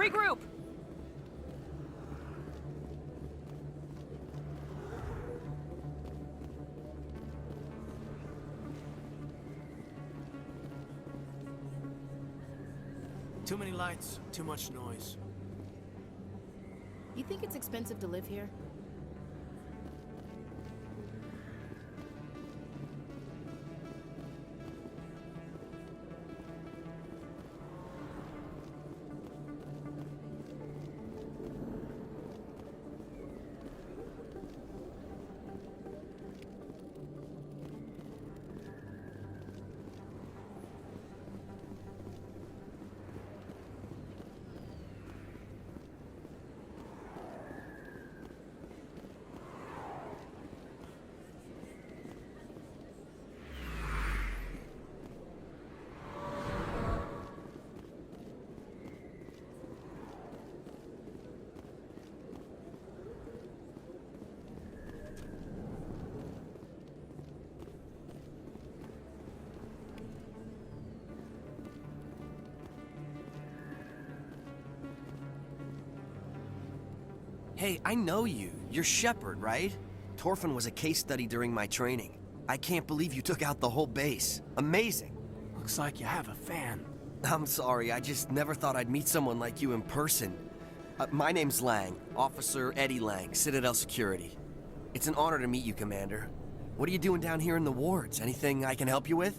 Regroup! Too many lights, too much noise. You think it's expensive to live here? Hey, I know you. You're Shepard, right? Torfin was a case study during my training. I can't believe you took out the whole base. Amazing. Looks like you have a fan. I'm sorry, I just never thought I'd meet someone like you in person. My name's Lang, Officer Eddie Lang, Citadel Security. It's an honor to meet you, Commander. What are you doing down here in the wards? Anything I can help you with?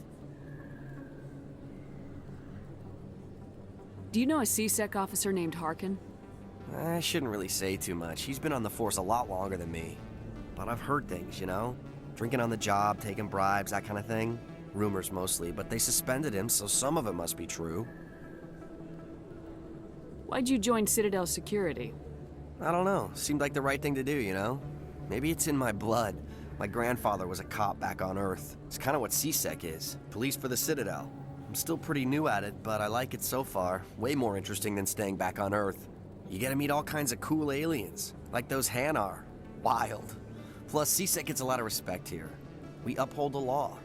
Do you know a C-Sec officer named Harkin? I shouldn't really say too much. He's been on the force a lot longer than me. But I've heard things, you know? Drinking on the job, taking bribes, that kind of thing. Rumors mostly, but they suspended him, so some of it must be true. Why'd you join Citadel Security? I don't know. Seemed like the right thing to do, you know? Maybe it's in my blood. My grandfather was a cop back on Earth. It's kind of what C-Sec is. Police for the Citadel. I'm still pretty new at it, but I like it so far. Way more interesting than staying back on Earth. You get to meet all kinds of cool aliens, like those Hanar. Wild. Plus, C-Sec gets a lot of respect here. We uphold the law.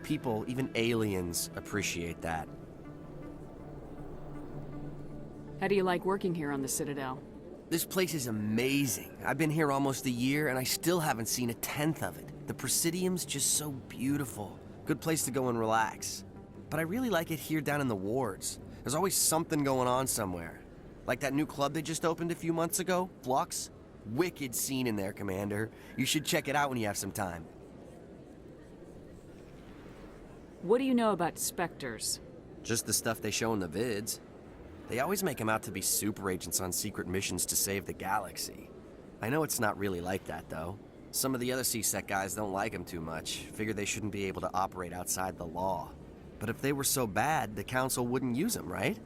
People, even aliens, appreciate that. How do you like working here on the Citadel? This place is amazing. I've been here almost a year, and I still haven't seen a tenth of it. The Presidium's just so beautiful. Good place to go and relax. But I really like it here down in the wards. There's always something going on somewhere. Like that new club they just opened a few months ago, Flux. Wicked scene in there, Commander. You should check it out when you have some time. What do you know about Spectres? Just the stuff they show in the vids. They always make them out to be super agents on secret missions to save the galaxy. I know it's not really like that, though. Some of the other C-Sec guys don't like them too much. Figure they shouldn't be able to operate outside the law. But if they were so bad, the Council wouldn't use them, right?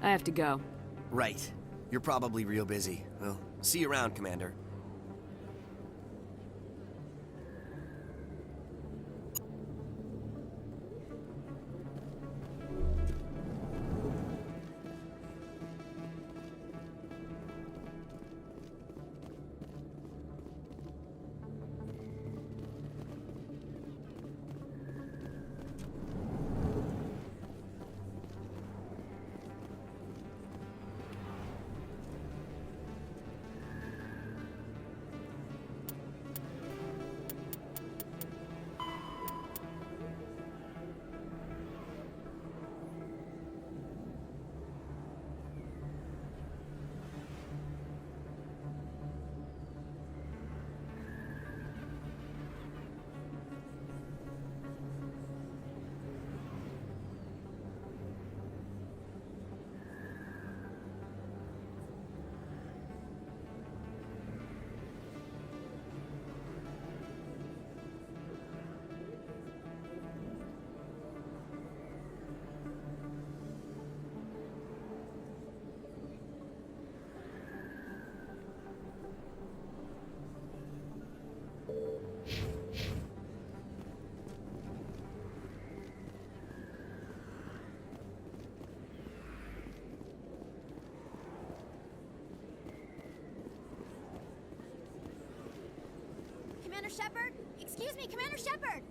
I have to go. Right. You're probably real busy. Well, see you around, Commander. Commander Shepard? Excuse me, Commander Shepard!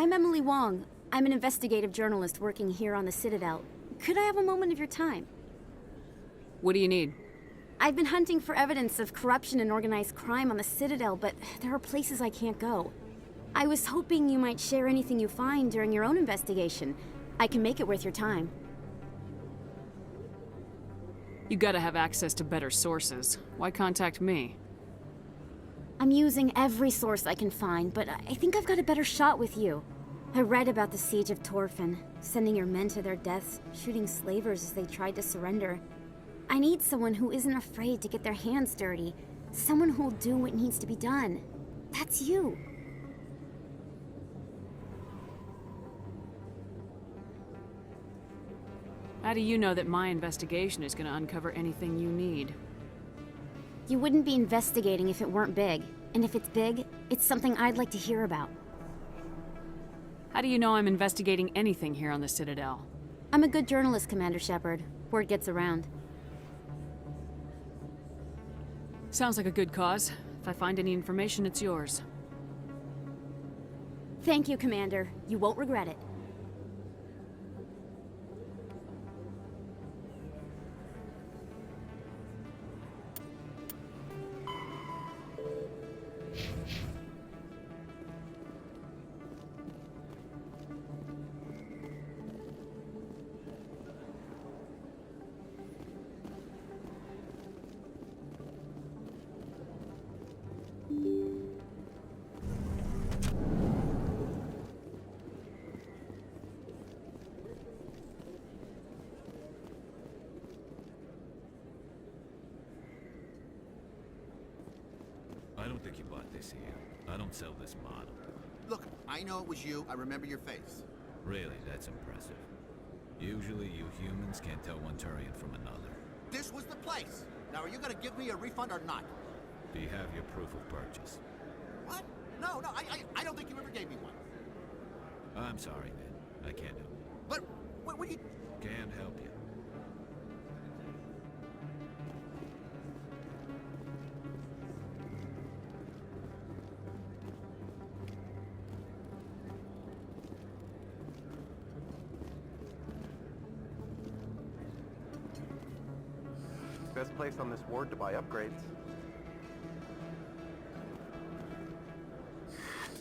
I'm Emily Wong. I'm an investigative journalist working here on the Citadel. Could I have a moment of your time? What do you need? I've been hunting for evidence of corruption and organized crime on the Citadel, but there are places I can't go. I was hoping you might share anything you find during your own investigation. I can make it worth your time. You gotta have access to better sources. Why contact me? I'm using every source I can find, but I think I've got a better shot with you. I read about the siege of Torfin, sending your men to their deaths, shooting slavers as they tried to surrender. I need someone who isn't afraid to get their hands dirty. Someone who'll do what needs to be done. That's you. How do you know that my investigation is gonna uncover anything you need? You wouldn't be investigating if it weren't big. And if it's big, it's something I'd like to hear about. How do you know I'm investigating anything here on the Citadel? I'm a good journalist, Commander Shepard. Word gets around. Sounds like a good cause. If I find any information, it's yours. Thank you, Commander. You won't regret it. I don't think you bought this here. I don't sell this model. Look, I know it was you. I remember your face. Really, that's impressive. Usually you humans can't tell one Turian from another. This was the place. Now, are you gonna give me a refund or not? Do you have your proof of purchase? What? No, I don't think you ever gave me one. I'm sorry, man. I can't help you. But, what you... Can't help you. Best place on this ward to buy upgrades.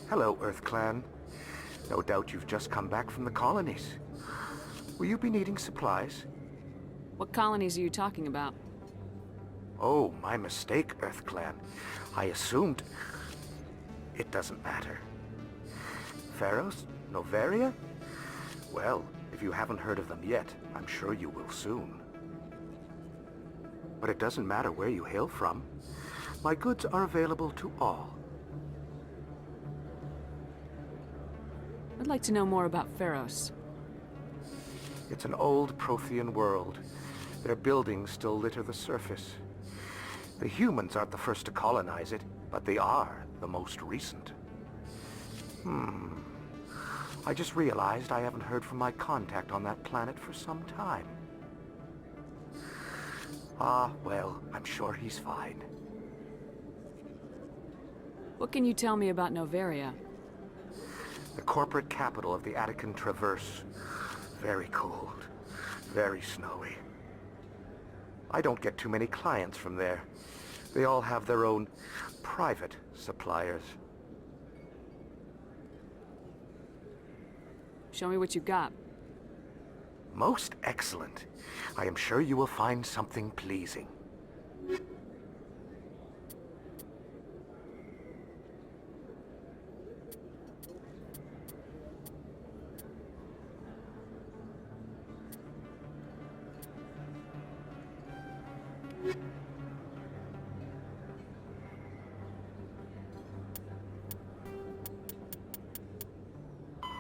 Hello, Earth Clan. No doubt you've just come back from the colonies. Will you be needing supplies? What colonies are you talking about? Oh, my mistake, Earth Clan. I assumed... It doesn't matter. Pharos? Noveria? Well, if you haven't heard of them yet, I'm sure you will soon. But it doesn't matter where you hail from. My goods are available to all. I'd like to know more about Pharos. It's an old Prothean world. Their buildings still litter the surface. The humans aren't the first to colonize it, but they are the most recent. I just realized I haven't heard from my contact on that planet for some time. Ah, well, I'm sure he's fine. What can you tell me about Noveria? The corporate capital of the Attican Traverse. Very cold. Very snowy. I don't get too many clients from there. They all have their own private suppliers. Show me what you've got. Most excellent. I am sure you will find something pleasing.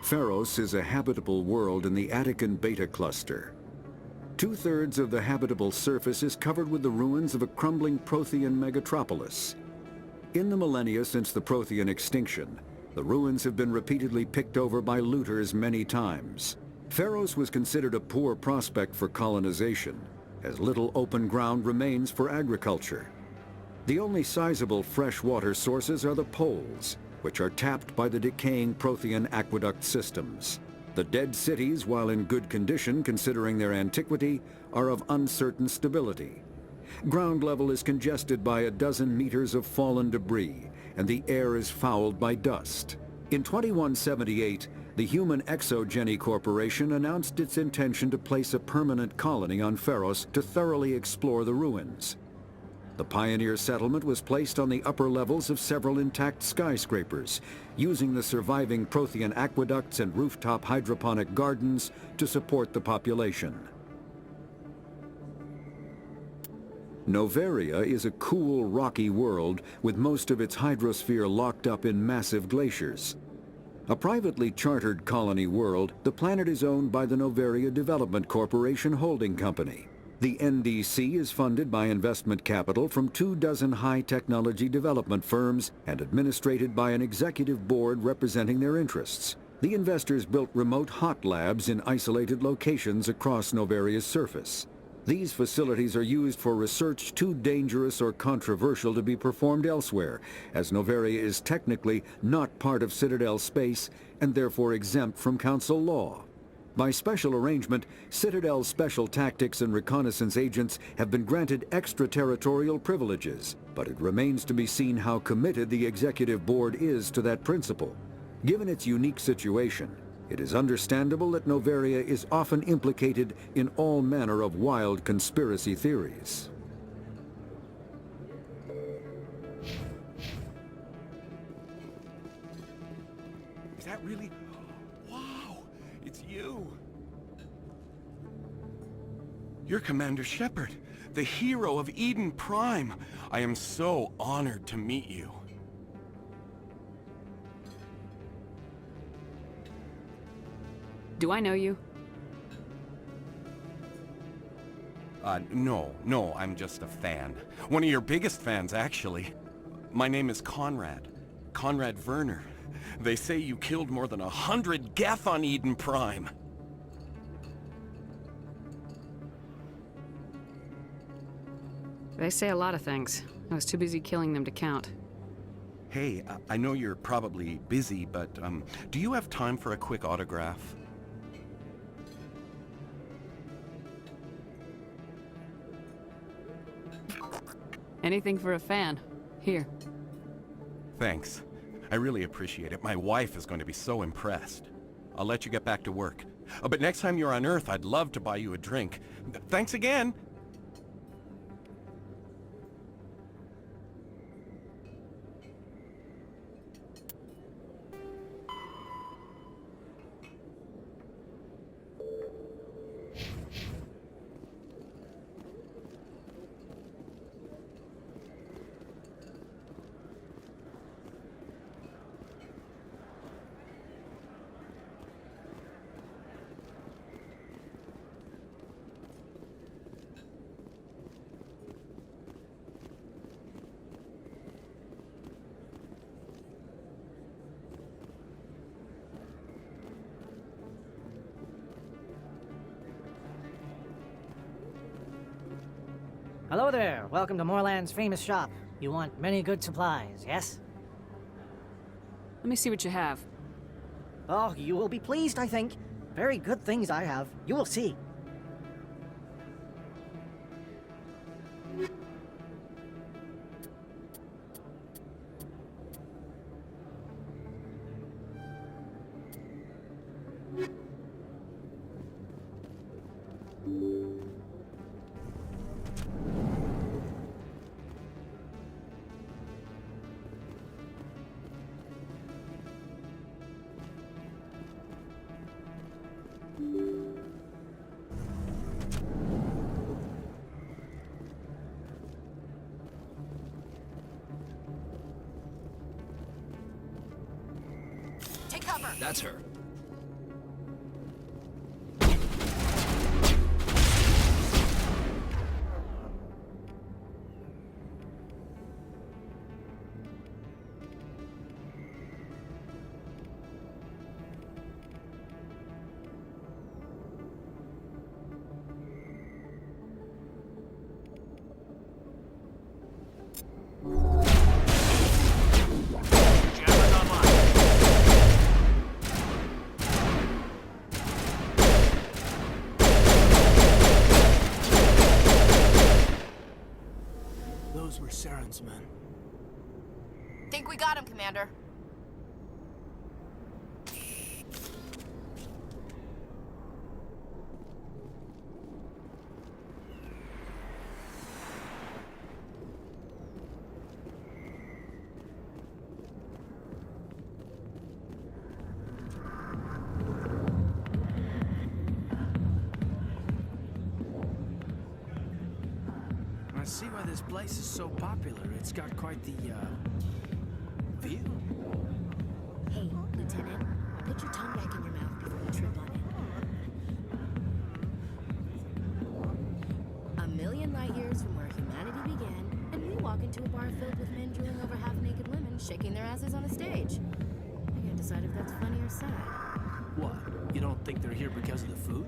Pharos is a habitable world in the Attican Beta Cluster. Two-thirds of the habitable surface is covered with the ruins of a crumbling Prothean megatropolis. In the millennia since the Prothean extinction, the ruins have been repeatedly picked over by looters many times. Pharos was considered a poor prospect for colonization, as little open ground remains for agriculture. The only sizable freshwater sources are the poles, which are tapped by the decaying Prothean aqueduct systems. The dead cities, while in good condition considering their antiquity, are of uncertain stability. Ground level is congested by a dozen meters of fallen debris, and the air is fouled by dust. In 2178, the Human Exogeny Corporation announced its intention to place a permanent colony on Feros to thoroughly explore the ruins. The pioneer settlement was placed on the upper levels of several intact skyscrapers, using the surviving Prothean aqueducts and rooftop hydroponic gardens to support the population. Noveria is a cool, rocky world with most of its hydrosphere locked up in massive glaciers. A privately chartered colony world, the planet is owned by the Noveria Development Corporation Holding Company. The NDC is funded by investment capital from 24 high-technology development firms and administrated by an executive board representing their interests. The investors built remote hot labs in isolated locations across Noveria's surface. These facilities are used for research too dangerous or controversial to be performed elsewhere, as Noveria is technically not part of Citadel space and therefore exempt from Council law. By special arrangement, Citadel's special tactics and reconnaissance agents have been granted extraterritorial privileges, but it remains to be seen how committed the Executive Board is to that principle. Given its unique situation, it is understandable that Noveria is often implicated in all manner of wild conspiracy theories. Is that really? Wow, it's you. You're Commander Shepard, the hero of Eden Prime. I am so honored to meet you. Do I know you? No, I'm just a fan. One of your biggest fans, actually. My name is Conrad. Conrad Werner. They say you killed more than 100 Geth on Eden Prime. They say a lot of things. I was too busy killing them to count. Hey, I know you're probably busy, but, do you have time for a quick autograph? Anything for a fan. Here. Thanks. I really appreciate it. My wife is going to be so impressed. I'll let you get back to work. But next time you're on Earth, I'd love to buy you a drink. Thanks again! Hello there. Welcome to Moorland's famous shop. You want many good supplies, yes? Let me see what you have. Oh, you will be pleased, I think. Very good things I have. You will see. Take cover. That's her. Jamming on Saren's men. Think we got him, Commander. I see why this place is so popular. It's got quite the, view. Hey, Lieutenant, put your tongue back in your mouth before you trip on it. A million light years from where humanity began, and we walk into a bar filled with men drooling over half-naked women shaking their asses on a stage. I can't decide if that's funny or sad. What? You don't think they're here because of the food?